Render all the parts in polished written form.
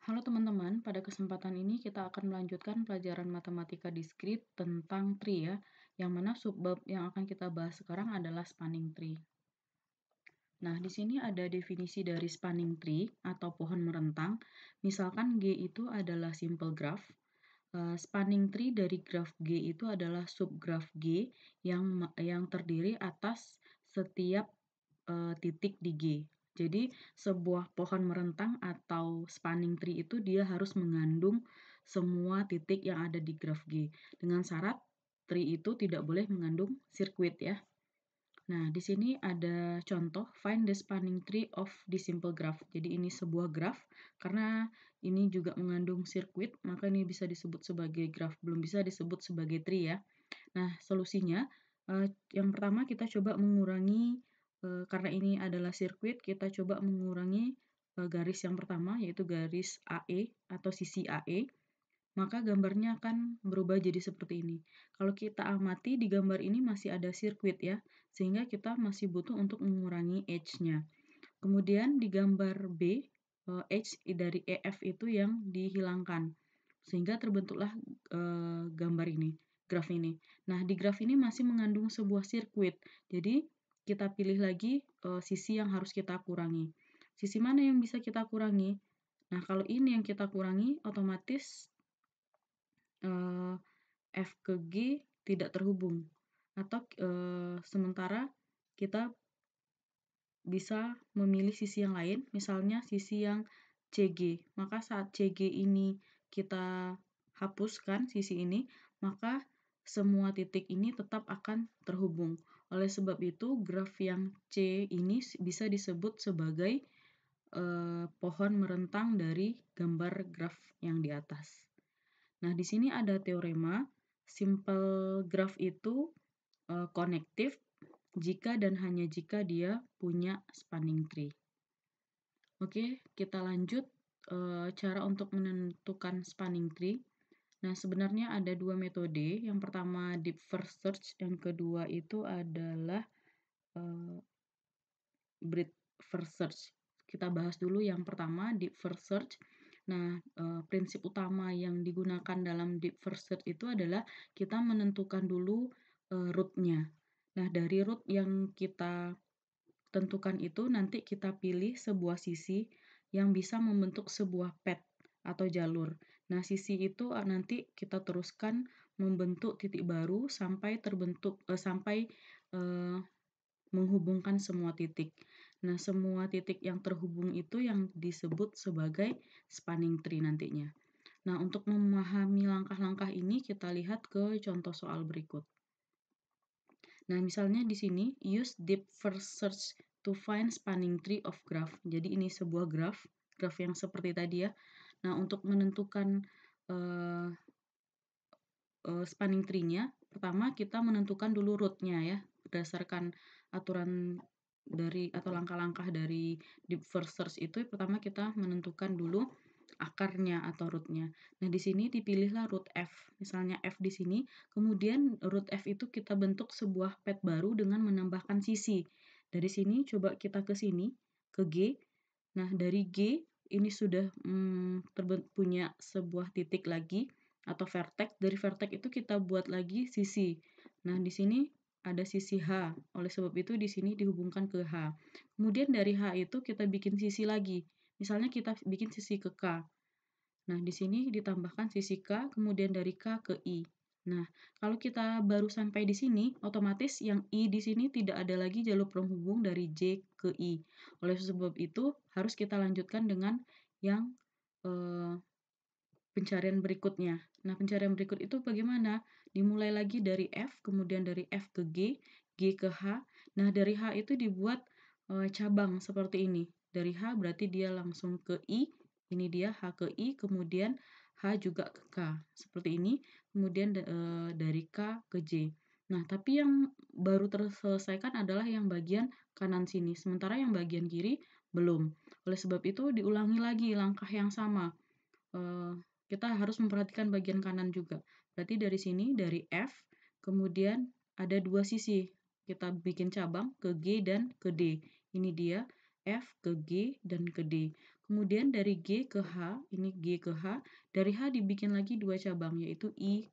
Halo teman-teman, pada kesempatan ini kita akan melanjutkan pelajaran matematika diskrit tentang tree ya, yang mana subbab yang akan kita bahas sekarang adalah spanning tree. Nah, di sini ada definisi dari spanning tree atau pohon merentang. Misalkan G itu adalah simple graph. Spanning tree dari graf G itu adalah subgraf G yang terdiri atas setiap titik di G. Jadi sebuah pohon merentang atau spanning tree itu dia harus mengandung semua titik yang ada di graf G. Dengan syarat tree itu tidak boleh mengandung sirkuit ya. Nah, di sini ada contoh find the spanning tree of the simple graph. Jadi ini sebuah graph karena ini juga mengandung sirkuit, maka ini bisa disebut sebagai graph, belum bisa disebut sebagai tree ya. Nah, solusinya yang pertama kita coba mengurangi karena ini adalah sirkuit, kita coba mengurangi garis yang pertama yaitu garis AE atau sisi AE. Maka gambarnya akan berubah jadi seperti ini. Kalau kita amati di gambar ini masih ada sirkuit ya, sehingga kita masih butuh untuk mengurangi edge-nya. Kemudian di gambar B, edge dari EF itu yang dihilangkan, sehingga terbentuklah gambar ini, graf ini. Nah, di graf ini masih mengandung sebuah sirkuit, jadi kita pilih lagi sisi yang harus kita kurangi. Sisi mana yang bisa kita kurangi? Nah, kalau ini yang kita kurangi, otomatis F ke G tidak terhubung. Atau sementara kita bisa memilih sisi yang lain, misalnya sisi yang CG. Maka saat CG ini kita hapuskan sisi ini, maka semua titik ini tetap akan terhubung. Oleh sebab itu, graf yang C ini bisa disebut sebagai pohon merentang dari gambar graf yang di atas. Nah, di sini ada teorema, simple graph itu konektif jika dan hanya jika dia punya spanning tree. Oke, kita lanjut cara untuk menentukan spanning tree. Nah, sebenarnya ada dua metode. Yang pertama deep first search, yang kedua itu adalah breadth first search. Kita bahas dulu yang pertama deep first search. Nah, prinsip utama yang digunakan dalam deep first search itu adalah kita menentukan dulu root-nya. Nah, dari root yang kita tentukan itu nanti kita pilih sebuah sisi yang bisa membentuk sebuah path atau jalur. Nah, sisi itu nanti kita teruskan membentuk titik baru sampai terbentuk sampai menghubungkan semua titik. Nah, semua titik yang terhubung itu yang disebut sebagai spanning tree nantinya. Nah, untuk memahami langkah-langkah ini kita lihat ke contoh soal berikut. Nah, misalnya di sini use deep first search to find spanning tree of graph. Jadi ini sebuah graph yang seperti tadi ya. Nah, untuk menentukan spanning tree-nya, pertama kita menentukan dulu root-nya ya, berdasarkan aturan dari atau langkah-langkah dari deep first search itu pertama kita menentukan dulu akarnya atau root-nya. Nah, di sini dipilihlah root F. Misalnya F di sini, kemudian root F itu kita bentuk sebuah path baru dengan menambahkan sisi. Dari sini coba kita ke sini, ke G. Nah, dari G ini sudah punya sebuah titik lagi atau vertex. Dari vertex itu kita buat lagi sisi. Nah, di sini ada sisi H. Oleh sebab itu di sini dihubungkan ke H. Kemudian dari H itu kita bikin sisi lagi. Misalnya kita bikin sisi ke K. Nah, di sini ditambahkan sisi K, kemudian dari K ke I. Nah, kalau kita baru sampai di sini, otomatis yang I di sini tidak ada lagi jalur penghubung dari J ke I. Oleh sebab itu, harus kita lanjutkan dengan yang pencarian berikutnya. Nah, pencarian berikut itu bagaimana? Dimulai lagi dari F, kemudian dari F ke G ke H. Nah, dari H itu dibuat cabang seperti ini. Dari H berarti dia langsung ke I, ini dia H ke I, kemudian H juga ke K. Seperti ini, kemudian dari K ke J. Nah, tapi yang baru terselesaikan adalah yang bagian kanan sini, sementara yang bagian kiri belum. Oleh sebab itu, diulangi lagi langkah yang sama. Kita harus memperhatikan bagian kanan juga. Berarti dari sini, dari F, kemudian ada dua sisi. Kita bikin cabang ke G dan ke D. Ini dia F ke G dan ke D. Kemudian dari G ke H, ini G ke H, dari H dibikin lagi 2 cabang, yaitu I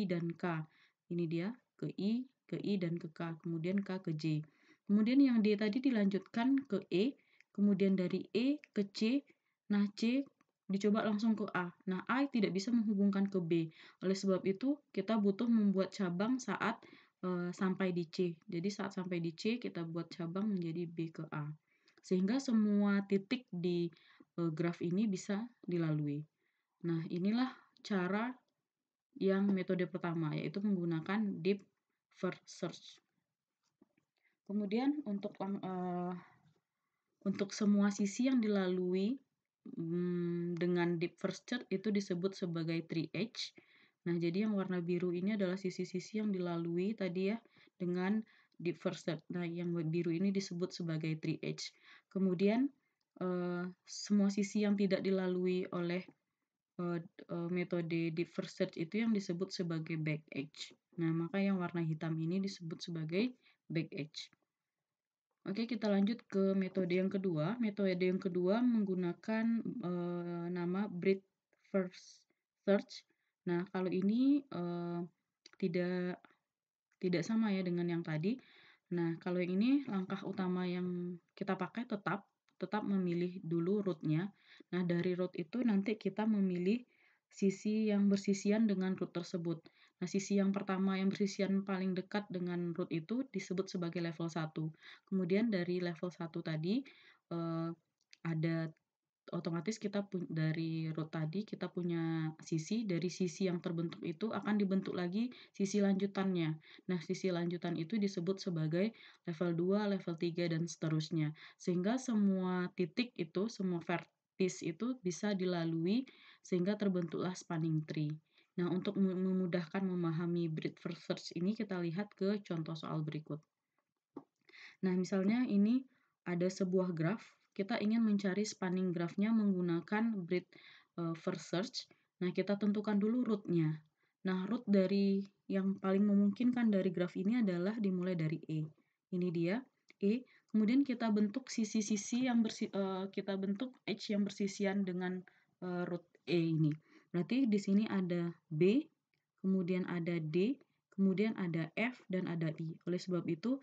dan K. Ini dia, ke I dan ke K, kemudian K ke J. Kemudian yang D tadi dilanjutkan ke E, kemudian dari E ke C, nah C dicoba langsung ke A. Nah, A tidak bisa menghubungkan ke B. Oleh sebab itu, kita butuh membuat cabang saat sampai di C. Jadi saat sampai di C, kita buat cabang menjadi B ke A. Sehingga semua titik di graf ini bisa dilalui. Nah, inilah cara yang metode pertama, yaitu menggunakan deep first search. Kemudian untuk semua sisi yang dilalui dengan deep first search itu disebut sebagai 3H. Nah, jadi yang warna biru ini adalah sisi-sisi yang dilalui tadi ya dengan deep first search. Nah, yang biru ini disebut sebagai 3H. Kemudian semua sisi yang tidak dilalui oleh metode deep first search itu yang disebut sebagai back edge. Nah, maka yang warna hitam ini disebut sebagai back edge. Oke, kita lanjut ke metode yang kedua. Metode yang kedua menggunakan nama breadth first search. Nah, kalau ini tidak sama ya dengan yang tadi. Nah, kalau yang ini langkah utama yang kita pakai tetap memilih dulu root-nya. Nah, dari root itu nanti kita memilih sisi yang bersisian dengan root tersebut. Nah, sisi yang pertama yang bersisian paling dekat dengan root itu disebut sebagai level 1. Kemudian dari level 1 tadi ada otomatis kita dari root tadi kita punya sisi, dari sisi yang terbentuk itu akan dibentuk lagi sisi lanjutannya. Nah, sisi lanjutan itu disebut sebagai level 2, level 3 dan seterusnya. Sehingga semua titik itu, semua vertis itu bisa dilalui sehingga terbentuklah spanning tree. Nah, untuk memudahkan memahami breadth first search ini kita lihat ke contoh soal berikut. Nah, misalnya ini ada sebuah graf, kita ingin mencari spanning grafnya menggunakan breadth first search. Nah, kita tentukan dulu root-nya. Nah, root dari yang paling memungkinkan dari graf ini adalah dimulai dari E. Ini dia, E. Kemudian kita bentuk sisi-sisi yang kita bentuk edge yang bersisian dengan root E ini. Berarti di sini ada B, kemudian ada D, kemudian ada F, dan ada I. Oleh sebab itu,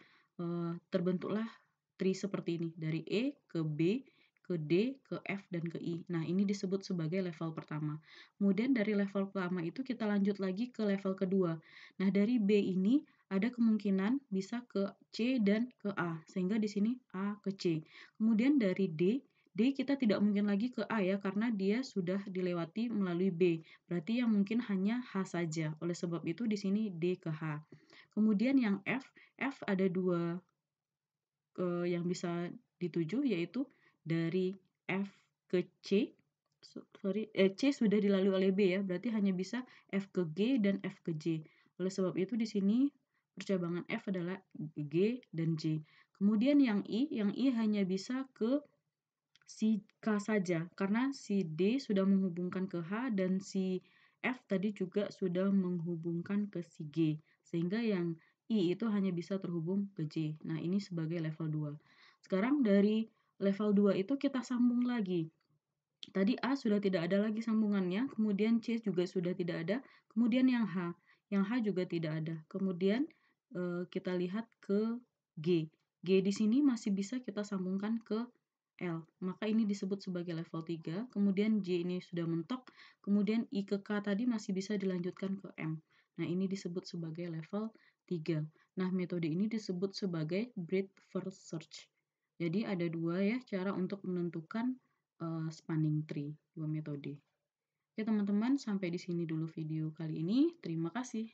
terbentuklah tree seperti ini, dari E ke B, ke D, ke F, dan ke I. Nah, ini disebut sebagai level pertama. Kemudian dari level pertama itu kita lanjut lagi ke level kedua. Nah, dari B ini ada kemungkinan bisa ke C dan ke A, sehingga di sini A ke C. Kemudian dari D kita tidak mungkin lagi ke A ya, karena dia sudah dilewati melalui B. Berarti yang mungkin hanya H saja. Oleh sebab itu di sini D ke H. Kemudian yang F ada dua yang bisa dituju, yaitu dari F ke C. C sudah dilalui oleh B ya, berarti hanya bisa F ke G dan F ke J. Oleh sebab itu di sini percabangan F adalah G dan J. Kemudian yang I hanya bisa ke si K saja, karena si D sudah menghubungkan ke H dan si F tadi juga sudah menghubungkan ke si G, sehingga yang I itu hanya bisa terhubung ke J. Nah, ini sebagai level 2. Sekarang dari level 2 itu kita sambung lagi. Tadi A sudah tidak ada lagi sambungannya, kemudian C juga sudah tidak ada, kemudian yang H juga tidak ada. Kemudian kita lihat ke G. G di sini masih bisa kita sambungkan ke L. Maka ini disebut sebagai level 3. Kemudian J ini sudah mentok. Kemudian I ke K tadi masih bisa dilanjutkan ke M. Nah, ini disebut sebagai level 3. Nah, metode ini disebut sebagai breadth first search. Jadi ada dua ya cara untuk menentukan spanning tree, dua metode. Oke teman-teman, sampai di sini dulu video kali ini. Terima kasih.